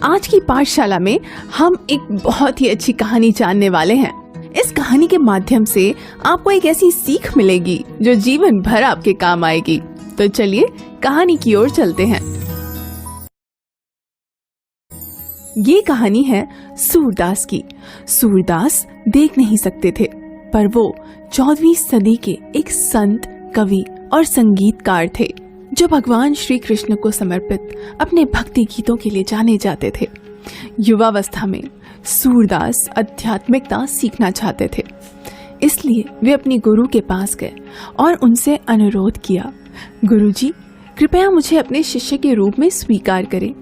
आज की पाठशाला में हम एक बहुत ही अच्छी कहानी जानने वाले हैं। इस कहानी के माध्यम से आपको एक ऐसी सीख मिलेगी जो जीवन भर आपके काम आएगी। तो चलिए कहानी की ओर चलते हैं। ये कहानी है सूरदास की। सूरदास देख नहीं सकते थे, पर वो 14वीं सदी के एक संत, कवि और संगीतकार थे जो भगवान श्री कृष्ण को समर्पित अपने भक्ति गीतों के लिए जाने जाते थे। युवावस्था में सूरदास आध्यात्मिकता सीखना चाहते थे, इसलिए वे अपनी गुरु के पास गए और उनसे अनुरोध किया, गुरुजी, कृपया मुझे अपने शिष्य के रूप में स्वीकार करें।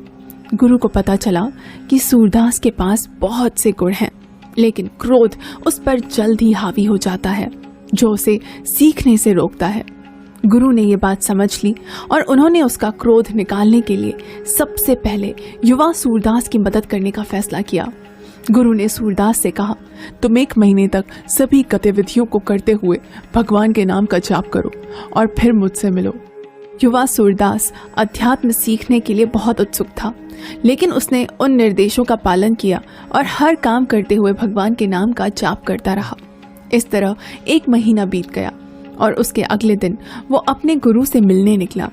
गुरु को पता चला कि सूरदास के पास बहुत से गुण हैं, लेकिन क्रोध उस पर जल्द ही हावी हो जाता है, जो उसे सीखने से रोकता है। गुरु ने ये बात समझ ली और उन्होंने उसका क्रोध निकालने के लिए सबसे पहले युवा सूरदास की मदद करने का फैसला किया। गुरु ने सूरदास से कहा, तुम 1 महीने तक सभी गतिविधियों को करते हुए भगवान के नाम का जाप करो और फिर मुझसे मिलो। युवा सूरदास अध्यात्म सीखने के लिए बहुत उत्सुक था, लेकिन उसने उन निर्देशों का पालन किया और हर काम करते हुए भगवान के नाम का जाप करता रहा। इस तरह 1 महीना बीत गया और उसके अगले दिन वो अपने गुरु से मिलने निकला।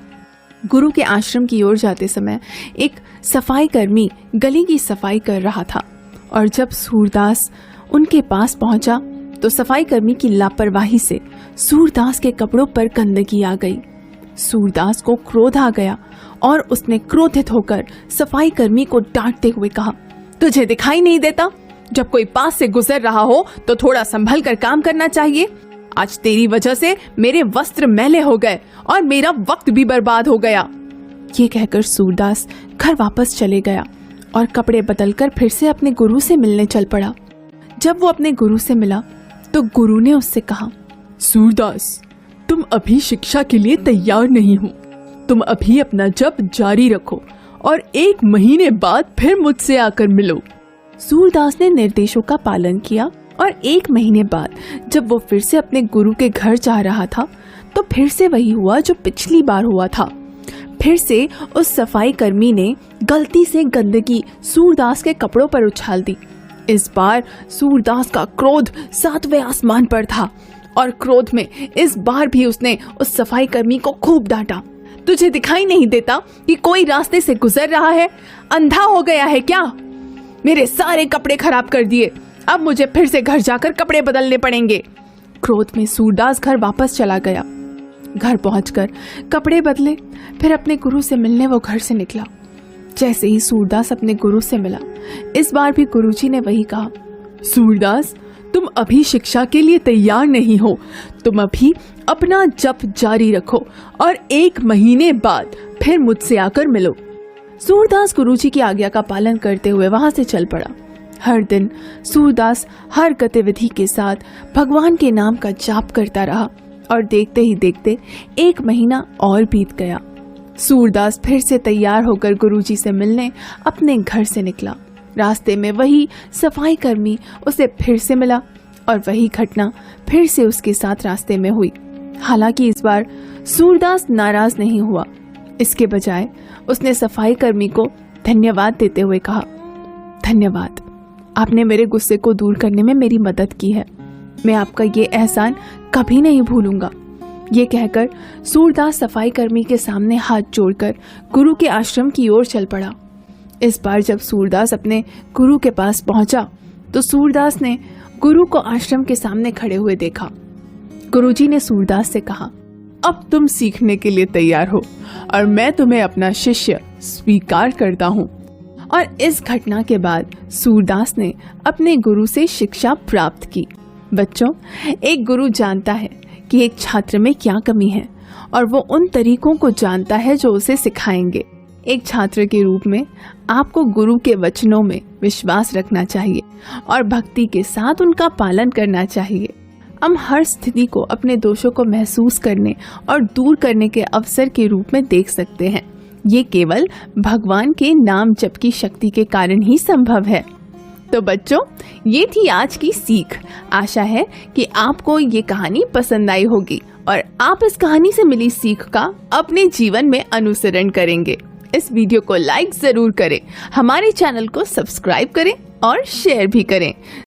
गुरु के आश्रम की ओर जाते समय एक सफाई कर्मी गली की सफाई कर रहा था और जब सूरदास उनके पास पहुंचा तो सफाई कर्मी की लापरवाही से सूरदास के कपड़ों पर गंदगी आ गई। सूरदास को क्रोध आ गया और उसने क्रोधित होकर सफाई कर्मी को डांटते हुए कहा, तुझे दिखाई नहीं देता? जब कोई पास से गुजर रहा हो तो थोड़ा संभल कर काम करना चाहिए। आज तेरी वजह से मेरे वस्त्र मैले हो गए और मेरा वक्त भी बर्बाद हो गया। ये कहकर सूरदास घर वापस चले गया और कपड़े बदलकर फिर से अपने गुरु से मिलने चल पड़ा। जब वो अपने गुरु से मिला तो गुरु ने उससे कहा, सूरदास, तुम अभी शिक्षा के लिए तैयार नहीं हो। तुम अभी अपना जप जारी रखो और 1 महीने बाद फिर मुझसे आकर मिलो। सूरदास ने निर्देशों का पालन किया और 1 महीने बाद जब वो फिर से अपने गुरु के घर जा रहा था तो फिर से वही हुआ जो पिछली बार हुआ था। फिर से उस सफाई कर्मी ने गलती से गंदगी सूरदास के कपड़ों पर उछाल दी। इस बार सूरदास का क्रोध 7वें आसमान पर था और क्रोध में इस बार भी उसने उस सफाई कर्मी को खूब डांटा। तुझे दिखाई नहीं देता कि कोई रास्ते से गुजर रहा है? अंधा हो गया है क्या? मेरे सारे कपड़े खराब कर दिए। अब मुझे फिर से घर जाकर कपड़े बदलने पड़ेंगे। क्रोध में सूरदास घर वापस चला गया। घर पहुंचकर कपड़े बदले, फिर अपने गुरु से मिलने वो घर से निकला। जैसे ही सूरदास अपने गुरु से मिला, इस बार भी गुरुजी ने वही कहा, सूरदास, तुम अभी शिक्षा के लिए तैयार नहीं हो। तुम अभी अपना जप जारी रखो और 1 महीने बाद फिर मुझसे आकर मिलो। सूरदास गुरुजी की आज्ञा का पालन करते हुए वहां से चल पड़ा। हर दिन सूरदास हर गतिविधि के साथ भगवान के नाम का जाप करता रहा और देखते ही देखते 1 महीना और बीत गया। सूरदास फिर से तैयार होकर गुरुजी से मिलने अपने घर से निकला। रास्ते में वही सफाई कर्मी उसे फिर से मिला और वही घटना फिर से उसके साथ रास्ते में हुई। हालांकि इस बार सूरदास नाराज नहीं हुआ। इसके बजाय उसने सफाई कर्मी को धन्यवाद देते हुए कहा, धन्यवाद, आपने मेरे गुस्से को दूर करने में मेरी मदद की है। मैं आपका ये एहसान कभी नहीं भूलूंगा। ये कहकर सूरदास सफाई कर्मी के सामने हाथ जोड़कर गुरु के आश्रम की ओर चल पड़ा। इस बार जब सूरदास अपने गुरु के पास पहुंचा तो सूरदास ने गुरु को आश्रम के सामने खड़े हुए देखा। गुरुजी ने सूरदास से कहा, अब तुम सीखने के लिए तैयार हो और मैं तुम्हें अपना शिष्य स्वीकार करता हूँ। और इस घटना के बाद सूरदास ने अपने गुरु से शिक्षा प्राप्त की। बच्चों, एक गुरु जानता है कि एक छात्र में क्या कमी है और वो उन तरीकों को जानता है जो उसे सिखाएंगे। एक छात्र के रूप में आपको गुरु के वचनों में विश्वास रखना चाहिए और भक्ति के साथ उनका पालन करना चाहिए। हम हर स्थिति को अपने दोषों को महसूस करने और दूर करने के अवसर के रूप में देख सकते हैं। ये केवल भगवान के नाम जप की शक्ति के कारण ही संभव है। तो बच्चों, ये थी आज की सीख। आशा है कि आपको ये कहानी पसंद आई होगी और आप इस कहानी से मिली सीख का अपने जीवन में अनुसरण करेंगे। इस वीडियो को लाइक जरूर करें, हमारे चैनल को सब्सक्राइब करें और शेयर भी करें।